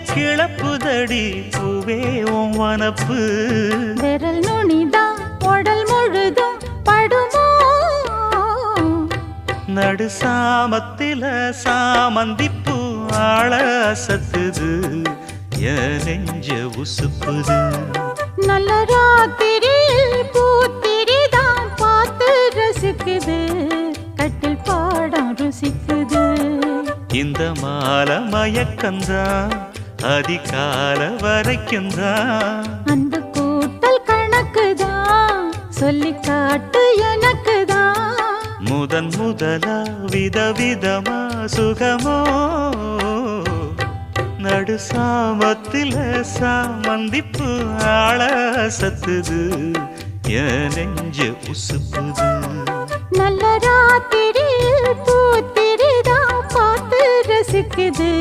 கிளப்புதடி பூவே உன் வனப்பு விரல் நுனிதான் உடல் முழுதும் படுமோ நடு சாமத்தில சாமந்திப்பூ ஆள அசத்துது என் நெஞ்ச உசுப்புது நல்ல ராத்திரியில் பூத்திரிதான் பார்த்து ரசிக்குது கட்டில் பாடம் ருசிக்குது இந்த மால மயக்கந்தான் அதிகால வரைக்கும்தான் அந்த கூட்டல் கணக்குதான் சொல்லி காட்டு எனக்குதான் முதன் முதலா விதவிதமா சுகமோ நடு சாமத்தில சாமந்திப்பு ஆள சத்துது என் நெஞ்ச உசுப்புது நல்ல ராத்திரியில் பூத்திரிதான் பார்த்து ரசிக்குது